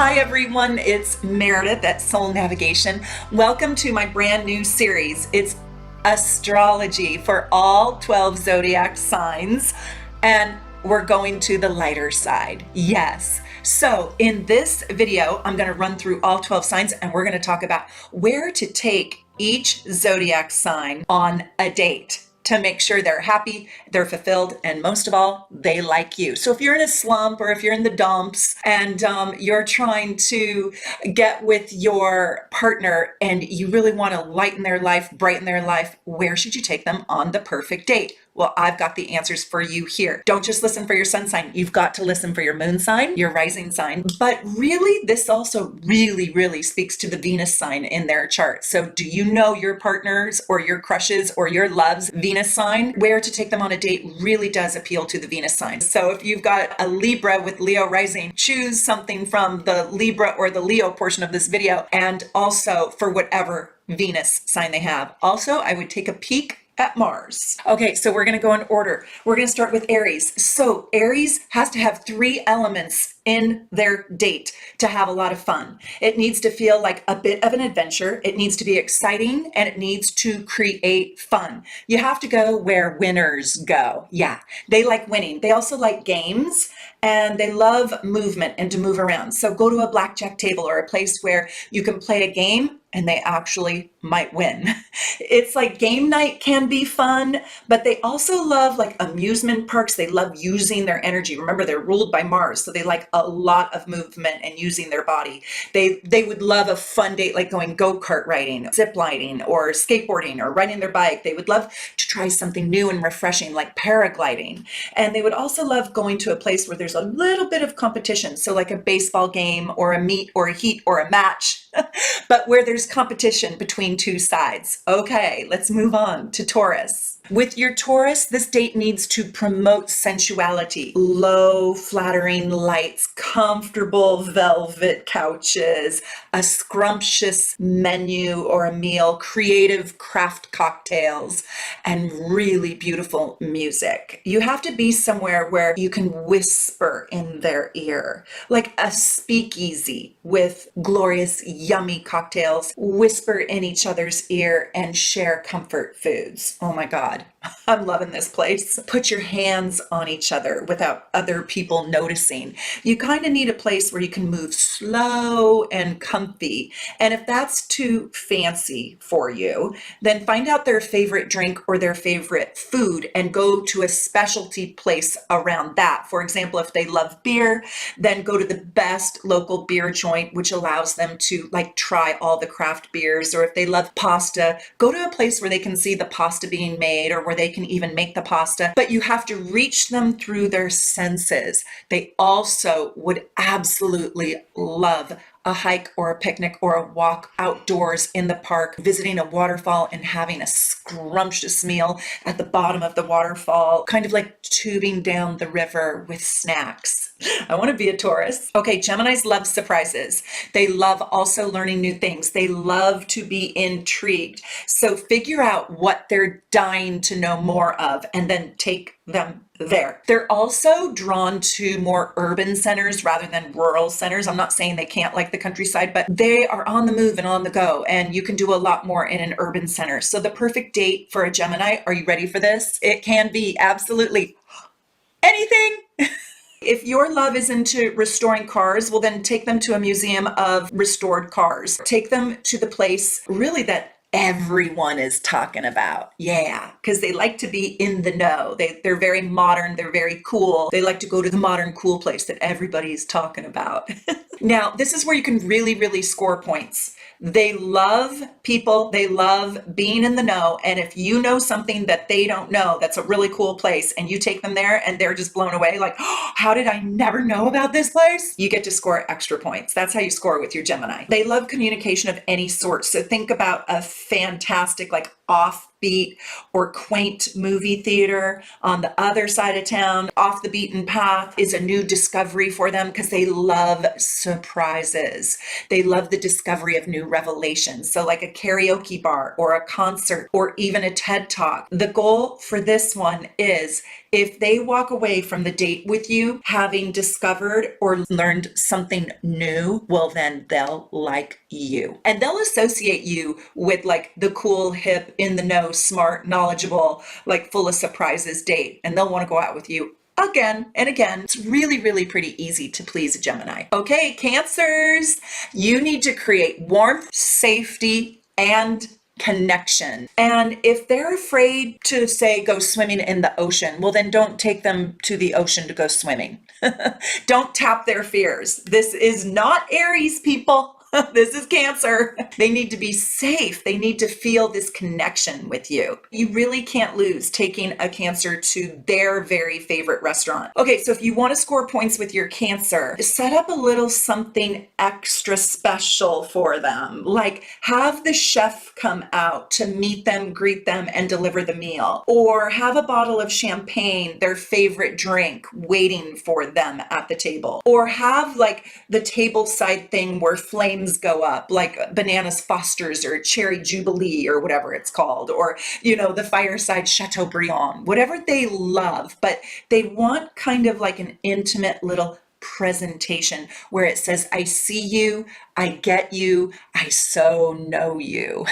Hi everyone, it's Meredith at Soul Navigation. Welcome to my brand new series. It's astrology for all 12 zodiac signs, and we're going to the lighter side. Yes. So in this video, I'm going to run through all 12 signs and we're going to talk about where to take each zodiac sign on a date to make sure they're happy, they're fulfilled, and most of all, they like you. So if you're in a slump or if you're in the dumps and you're trying to get with your partner and you really want to lighten their life, brighten their life, where should you take them on the perfect date? Well, I've got the answers for you here. Don't just listen for your sun sign. You've got to listen for your moon sign, your rising sign. But really, this also really speaks to the Venus sign in their chart. So do you know your partners or your crushes or your love's Venus sign? Where to take them on a date really does appeal to the Venus sign. So if you've got a Libra with Leo rising, choose something from the Libra or the Leo portion of this video, and also for whatever Venus sign they have. Also, I would take a peek at Mars. Okay, so we're going to go in order. We're going to start with Aries. So Aries has to have 3 elements in their date to have a lot of fun. It needs to feel like a bit of an adventure. It needs to be exciting and it needs to create fun. You have to go where winners go. Yeah, they like winning. They also like games and they love movement and to move around. So go to a blackjack table or a place where you can play a game and they actually might win. It's like game night can be fun, but they also love like amusement parks. They love using their energy. Remember, they're ruled by Mars, so they like a lot of movement and using their body. They would love a fun date like going go-kart riding, zip lining, or skateboarding, or riding their bike. They would love to try something new and refreshing like paragliding. And they would also love going to a place where there's a little bit of competition. So like a baseball game or a meet or a heat or a match, but where there's competition between 2 sides. Okay, let's move on to Taurus. With your Taurus, this date needs to promote sensuality, low, flattering lights, comfortable velvet couches, a scrumptious menu or a meal, creative craft cocktails, and really beautiful music. You have to be somewhere where you can whisper in their ear, like a speakeasy with glorious, yummy cocktails, whisper in each other's ear and share comfort foods. Oh my God. I'm loving this place. Put your hands on each other without other people noticing. You kind of need a place where you can move slow and comfy. And if that's too fancy for you, then find out their favorite drink or their favorite food and go to a specialty place around that. For example, if they love beer, then go to the best local beer joint, which allows them to like try all the craft beers. Or if they love pasta, go to a place where they can see the pasta being made or where they can even make the pasta, but you have to reach them through their senses. They also would absolutely love a hike or a picnic or a walk outdoors in the park, visiting a waterfall and having a scrumptious meal at the bottom of the waterfall, kind of like tubing down the river with snacks. I want to be a Taurus. Okay, Geminis love surprises. They love also learning new things. They love to be intrigued. So figure out what they're dying to know more of and then take them there. They're also drawn to more urban centers rather than rural centers. I'm not saying they can't like the countryside, but they are on the move and on the go, and you can do a lot more in an urban center. So the perfect date for a Gemini, are you ready for this? It can be absolutely anything. If your love is into restoring cars, well, then take them to a museum of restored cars. Take them to the place really that everyone is talking about. Yeah, because they like to be in the know. They're very modern. They're very cool. They like to go to the modern cool place that everybody's talking about. Now, this is where you can really score points. They love people. They love being in the know. And if you know something that they don't know, that's a really cool place, and you take them there and they're just blown away, like, oh, how did I never know about this place? You get to score extra points. That's how you score with your Gemini. They love communication of any sort. So think about a fantastic, like offbeat or quaint movie theater on the other side of town. Off the beaten path is a new discovery for them because they love surprises. They love the discovery of new revelations. So like a karaoke bar or a concert or even a TED Talk. The goal for this one is If they walk away from the date with you having discovered or learned something new, well, then they'll like you. And they'll associate you with like the cool, hip, in the know, smart, knowledgeable, like full of surprises date. And they'll want to go out with you again and again. It's really, really pretty easy to please a Gemini. Okay, Cancers, you need to create warmth, safety, and connection. And if they're afraid to say go swimming in the ocean, well, then don't take them to the ocean to go swimming. Don't tap their fears. This is not Aries, people. This is Cancer. They need to be safe. They need to feel this connection with you. You really can't lose taking a Cancer to their very favorite restaurant. Okay, so if you want to score points with your Cancer, set up a little something extra special for them. Like have the chef come out to meet them, greet them, and deliver the meal. Or have a bottle of champagne, their favorite drink, waiting for them at the table. Or have like the table side thing where flames go up, like Bananas Foster's or Cherry Jubilee or whatever it's called, or, you know, the fireside Chateaubriand, whatever they love, but they want kind of like an intimate little presentation where it says, I see you, I get you, I so know you.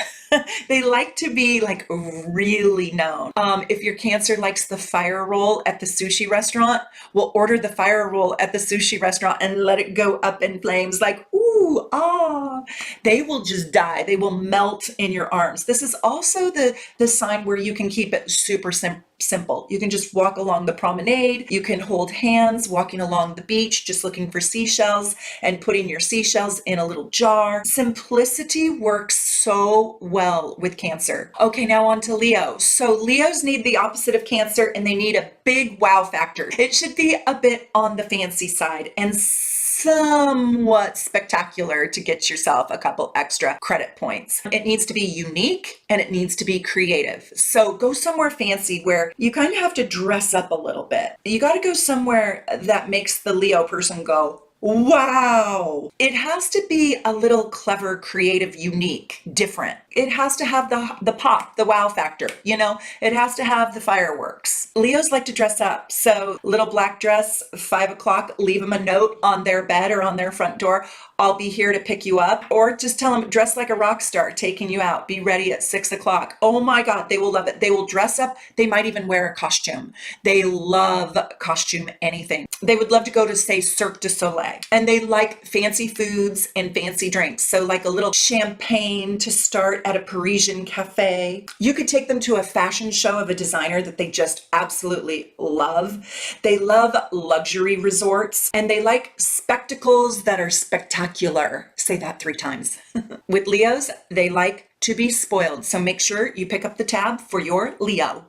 They like to be like really known. If your Cancer likes the fire roll at the sushi restaurant, we'll order the fire roll at the sushi restaurant and let it go up in flames like, ooh, ah. They will just die. They will melt in your arms. This is also the sign where you can keep it super simple. You can just walk along the promenade. You can hold hands walking along the beach, just looking for seashells and putting your seashells in a little jar. Simplicity works so well with Cancer. Okay, now on to Leo. So Leos need the opposite of Cancer and they need a big wow factor. It should be a bit on the fancy side and somewhat spectacular to get yourself a couple extra credit points. It needs to be unique and it needs to be creative. So go somewhere fancy where you kind of have to dress up a little bit. You got to go somewhere that makes the Leo person go, wow. It has to be a little clever, creative, unique, different. It has to have the pop, the wow factor, you know, it has to have the fireworks. Leos like to dress up. So little black dress, 5 o'clock, leave them a note on their bed or on their front door. I'll be here to pick you up. Or just tell them, dress like a rock star, taking you out. Be ready at 6 o'clock. Oh my God, they will love it. They will dress up. They might even wear a costume. They love costume anything. They would love to go to, say, Cirque du Soleil. And they like fancy foods and fancy drinks. So like a little champagne to start at a Parisian cafe. You could take them to a fashion show of a designer that they just absolutely love. They love luxury resorts and they like spectacles that are spectacular. Say that 3 times. With Leos, they like to be spoiled. So make sure you pick up the tab for your Leo.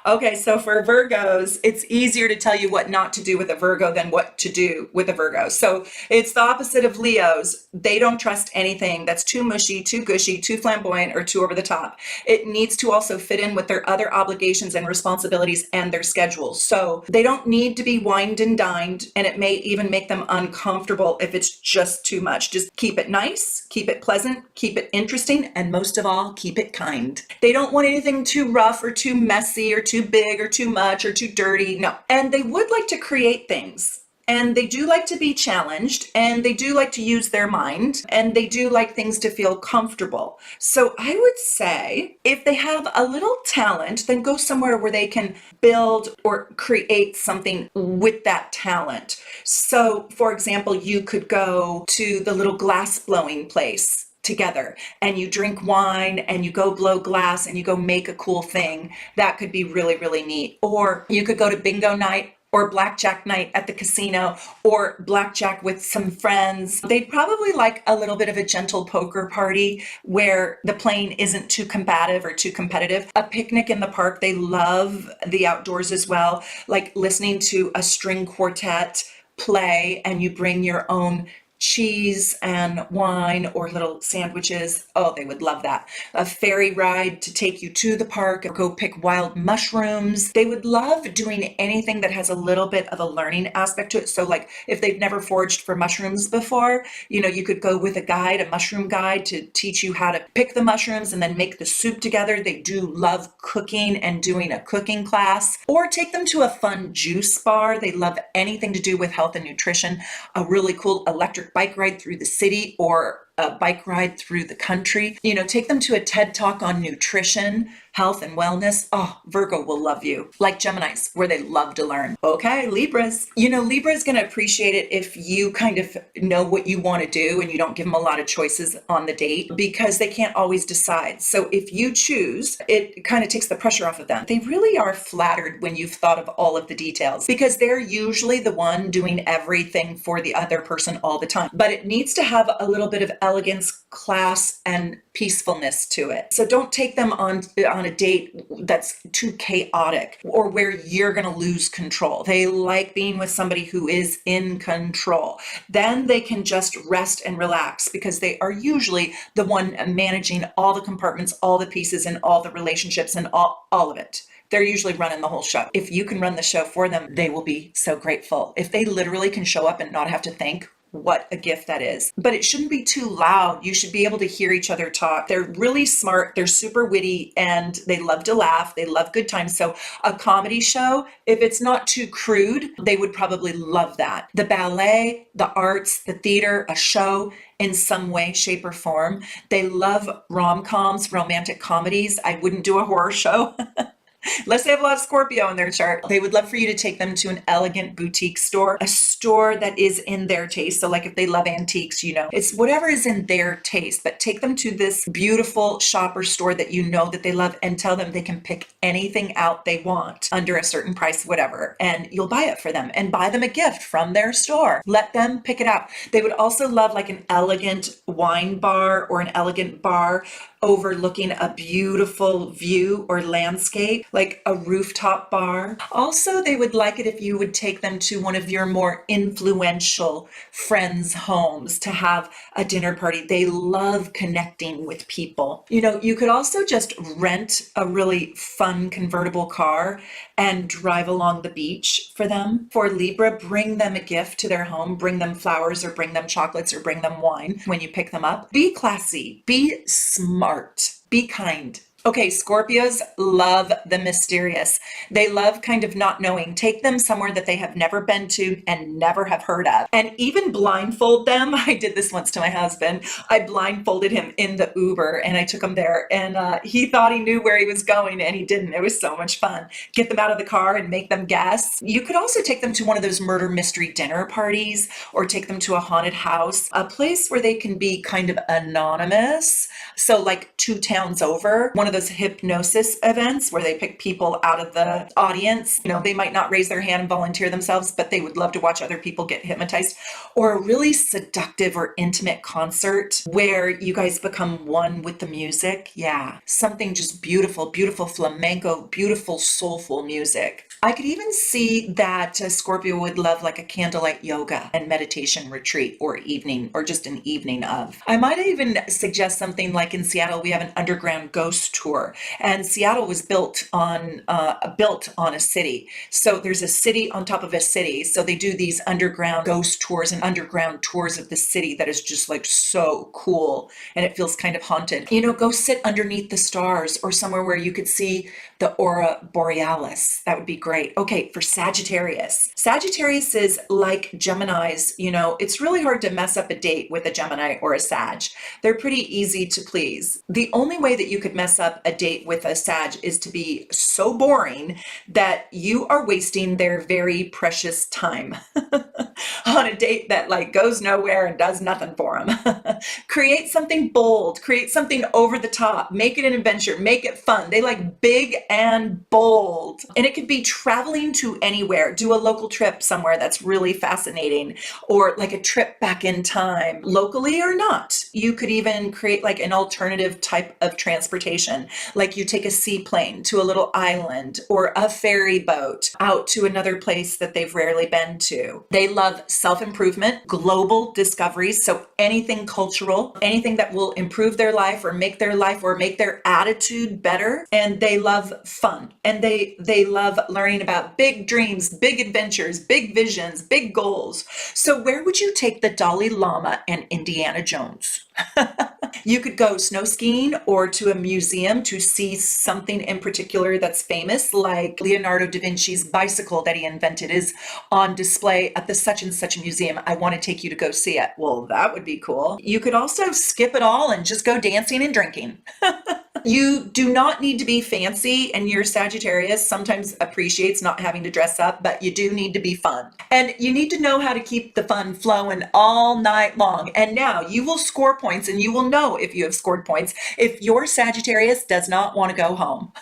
Okay, so for Virgos, it's easier to tell you what not to do with a Virgo than what to do with a Virgo. So it's the opposite of Leos. They don't trust anything that's too mushy, too gushy, too flamboyant, or too over the top. It needs to also fit in with their other obligations and responsibilities and their schedules. So they don't need to be wined and dined, and it may even make them uncomfortable if it's just too much. Just keep it nice, keep it pleasant, keep it interesting, and most of all, keep it kind. They don't want anything too rough or too messy or too big or too much or too dirty. No. And they would like to create things. And they do like to be challenged, and they do like to use their mind, and they do like things to feel comfortable. So I would say if they have a little talent, then go somewhere where they can build or create something with that talent. So for example, you could go to the little glass blowing place together and you drink wine and you go blow glass and you go make a cool thing. That could be really, really neat. Or you could go to bingo night or blackjack night at the casino, or blackjack with some friends. They'd probably like a little bit of a gentle poker party where the playing isn't too combative or too competitive. A picnic in the park. They love the outdoors as well, like listening to a string quartet play and you bring your own cheese and wine or little sandwiches. Oh, they would love that. A ferry ride to take you to the park, go pick wild mushrooms. They would love doing anything that has a little bit of a learning aspect to it. So like if they've never foraged for mushrooms before, you could go with a guide, a mushroom guide, to teach you how to pick the mushrooms and then make the soup together. They do love cooking and doing a cooking class. Or take them to a fun juice bar. They love anything to do with health and nutrition. A really cool electric bike ride through the city or a bike ride through the country. Take them to a TED Talk on nutrition, health, and wellness. Oh, Virgo will love you. Like Geminis, where they love to learn. Okay, Libras. Libra is going to appreciate it if you kind of know what you want to do and you don't give them a lot of choices on the date, because they can't always decide. So if you choose, it kind of takes the pressure off of them. They really are flattered when you've thought of all of the details, because they're usually the one doing everything for the other person all the time. But it needs to have a little bit of elegance, class, and peacefulness to it. So don't take them on a date that's too chaotic or where you're going to lose control. They like being with somebody who is in control. Then they can just rest and relax, because they are usually the one managing all the compartments, all the pieces, and all the relationships, and all of it. They're usually running the whole show. If you can run the show for them, they will be so grateful. If they literally can show up and not have to think, what a gift that is. But it shouldn't be too loud. You should be able to hear each other talk. They're really smart. They're super witty, and they love to laugh. They love good times. So a comedy show, if it's not too crude, they would probably love that. The ballet, the arts, the theater, a show in some way, shape, or form. They love rom-coms, romantic comedies. I wouldn't do a horror show. Unless they have a lot of Scorpio in their chart. They would love for you to take them to an elegant boutique store, a store that is in their taste. So like if they love antiques, it's whatever is in their taste, but take them to this beautiful shopper store that that they love, and tell them they can pick anything out they want under a certain price, whatever, and you'll buy it for them and buy them a gift from their store. Let them pick it out. They would also love like an elegant wine bar or an elegant bar overlooking a beautiful view or landscape, like a rooftop bar. Also, they would like it if you would take them to one of your more influential friends' homes to have a dinner party. They love connecting with people. You could also just rent a really fun convertible car and drive along the beach for them. For Libra, bring them a gift to their home, bring them flowers or bring them chocolates or bring them wine when you pick them up. Be classy, be smart, be kind. Okay, Scorpios love the mysterious. They love kind of not knowing. Take them somewhere that they have never been to and never have heard of. And even blindfold them. I did this once to my husband. I blindfolded him in the Uber and I took him there, and he thought he knew where he was going and he didn't. It was so much fun. Get them out of the car and make them guess. You could also take them to one of those murder mystery dinner parties, or take them to a haunted house, a place where they can be kind of anonymous. So like 2 towns over, one of those hypnosis events where they pick people out of the audience. They might not raise their hand and volunteer themselves, but they would love to watch other people get hypnotized. Or a really seductive or intimate concert where you guys become one with the music. Yeah, something just beautiful, beautiful flamenco, beautiful soulful music. I could even see that Scorpio would love like a candlelight yoga and meditation retreat or evening, or just an evening of. I might even suggest something like in Seattle, we have an underground ghost tour, and Seattle was built on a city. So there's a city on top of a city. So they do these underground ghost tours and underground tours of the city that is just like so cool, and it feels kind of haunted. Go sit underneath the stars or somewhere where you could see the aurora borealis. That would be great. Okay, for Sagittarius. Sagittarius is like Geminis. It's really hard to mess up a date with a Gemini or a Sag. They're pretty easy to please. The only way that you could mess up a date with a Sag is to be so boring that you are wasting their very precious time on a date that like goes nowhere and does nothing for them. Create something bold, create something over the top, make it an adventure, make it fun. They like big and bold. And it could be traveling to anywhere. Do a local trip somewhere that's really fascinating, or like a trip back in time, locally or not. You could even create like an alternative type of transportation, like you take a seaplane to a little island or a ferry boat out to another place that they've rarely been to. They love self-improvement, global discoveries, so anything cultural, anything that will improve their life or make their attitude better. And they love fun, and they love learning about big dreams, big adventures, big visions, big goals. So where would you take the Dalai Lama and Indiana Jones? You could go snow skiing or to a museum to see something in particular that's famous, like Leonardo da Vinci's bicycle that he invented is on display at the such and such museum. I want to take you to go see it. Well, that would be cool. You could also skip it all and just go dancing and drinking. You do not need to be fancy, and your Sagittarius sometimes appreciates not having to dress up, but you do need to be fun. And you need to know how to keep the fun flowing all night long. And now you will score points, and you will know if you have scored points if your Sagittarius does not want to go home.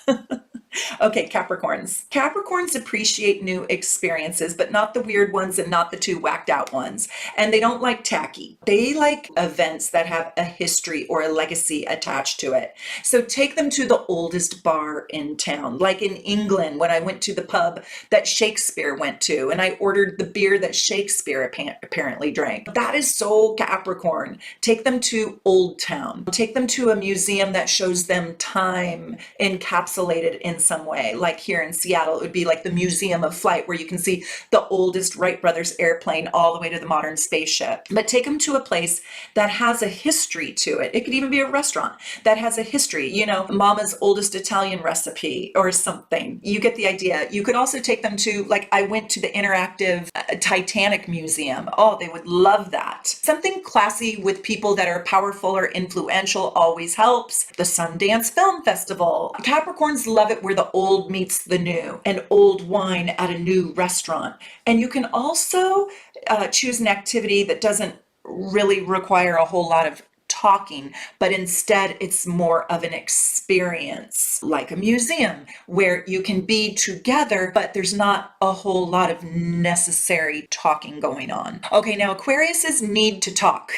Okay, Capricorns. Capricorns appreciate new experiences, but not the weird ones and not the too whacked out ones. And they don't like tacky. They like events that have a history or a legacy attached to it. So take them to the oldest bar in town, like in England when I went to the pub that Shakespeare went to, and I ordered the beer that Shakespeare apparently drank. That is so Capricorn. Take them to Old Town. Take them to a museum that shows them time encapsulated in some way. Like here in Seattle, it would be like the Museum of Flight, where you can see the oldest Wright brothers airplane all the way to the modern spaceship. But take them to a place that has a history to it. It could even be a restaurant that has a history, you know, Mama's oldest Italian recipe or something. You get the idea. You could also take them to, like, I went to the interactive Titanic Museum. Oh, they would love that. Something classy with people that are powerful or influential always helps. The Sundance Film Festival. Capricorns love it where the old meets the new, and old wine at a new restaurant. And you can also choose an activity that doesn't really require a whole lot of talking, but instead it's more of an experience, like a museum where you can be together, but there's not a whole lot of necessary talking going on. Okay, now Aquariuses need to talk.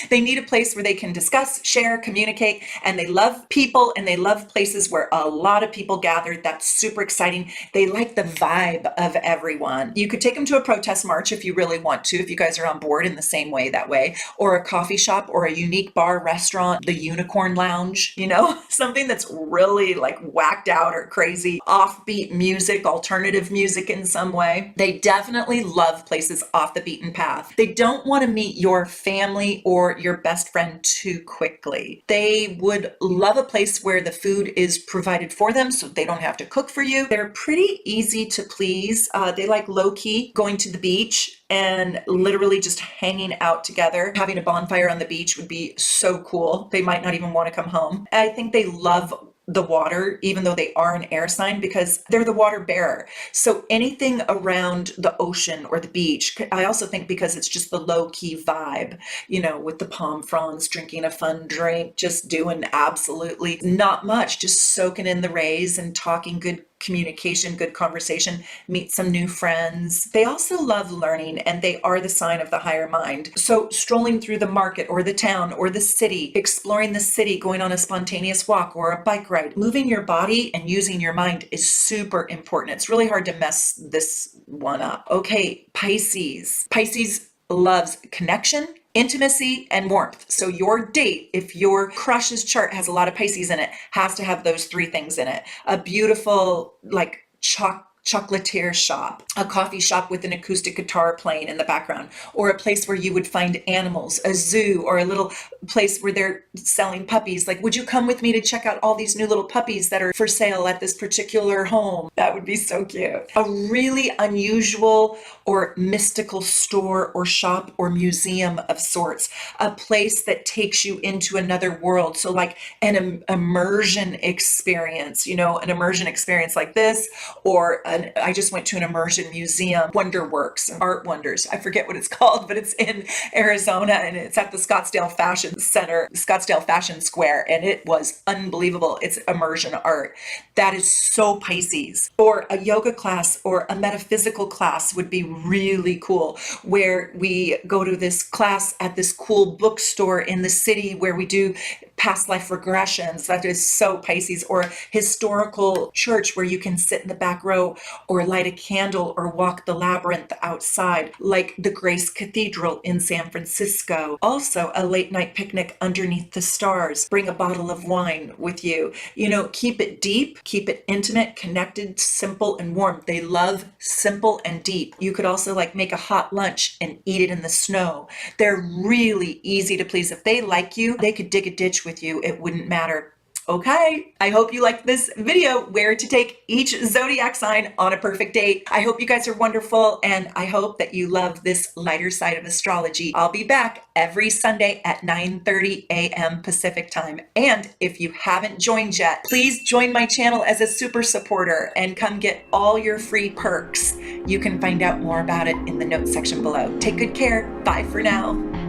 They need a place where they can discuss, share, communicate, and they love people, and they love places where a lot of people gather. That's super exciting. They like the vibe of everyone. You could take them to a protest march if you really want to, if you guys are on board in the same way that way, or a coffee shop or a unique bar, restaurant, the Unicorn Lounge, you know, something that's really like whacked out or crazy, offbeat music, alternative music in some way. They definitely love places off the beaten path. They don't want to meet your family or your best friend too quickly. They would love a place where the food is provided for them so they don't have to cook for you. They're pretty easy to please. They like low-key going to the beach and literally just hanging out together. Having a bonfire on the beach would be so cool. They might not even want to come home. I think they love the water, even though they are an air sign, because they're the water bearer. So anything around the ocean or the beach, I also think because it's just the low-key vibe, you know, with the palm fronds, drinking a fun drink, just doing absolutely not much, just soaking in the rays and talking good communication, good conversation, meet some new friends. They also love learning, and they are the sign of the higher mind. So strolling through the market or the town or the city, exploring the city, going on a spontaneous walk or a bike ride, moving your body and using your mind is super important. It's really hard to mess this one up. Okay, Pisces. Pisces loves connection, intimacy, and warmth. So your date, if your crush's chart has a lot of Pisces in it, has to have those three things in it. A beautiful, like, chocolatier shop, a coffee shop with an acoustic guitar playing in the background, or a place where you would find animals, a zoo, or a little place where they're selling puppies. Like, would you come with me to check out all these new little puppies that are for sale at this particular home? That would be so cute. A really unusual or mystical store or shop or museum of sorts, a place that takes you into another world. So like an immersion experience, you know, an immersion experience like this, or I just went to an immersion museum, Wonderworks, Art Wonders. I forget what it's called, but it's in Arizona, and it's at the Scottsdale Fashion Center, Scottsdale Fashion Square, and it was unbelievable. It's immersion art. That is so Pisces. Or a yoga class or a metaphysical class would be really cool, where we go to this class at this cool bookstore in the city where we do past life regressions. That is so Pisces. Or historical church where you can sit in the back row or light a candle or walk the labyrinth outside, like the Grace Cathedral in San Francisco. Also, a late night picnic underneath the stars. Bring a bottle of wine with you. You know, keep it deep, keep it intimate, connected, simple, and warm. They love simple and deep. You could also like make a hot lunch and eat it in the snow. They're really easy to please. If they like you, they could dig a ditch with you. It wouldn't matter. Okay, I hope you liked this video, where to take each zodiac sign on a perfect date. I hope you guys are wonderful, and I hope that you love this lighter side of astrology. I'll be back every Sunday at 9:30 a.m. Pacific time. And if you haven't joined yet, please join my channel as a super supporter and come get all your free perks. You can find out more about it in the notes section below. Take good care. Bye for now.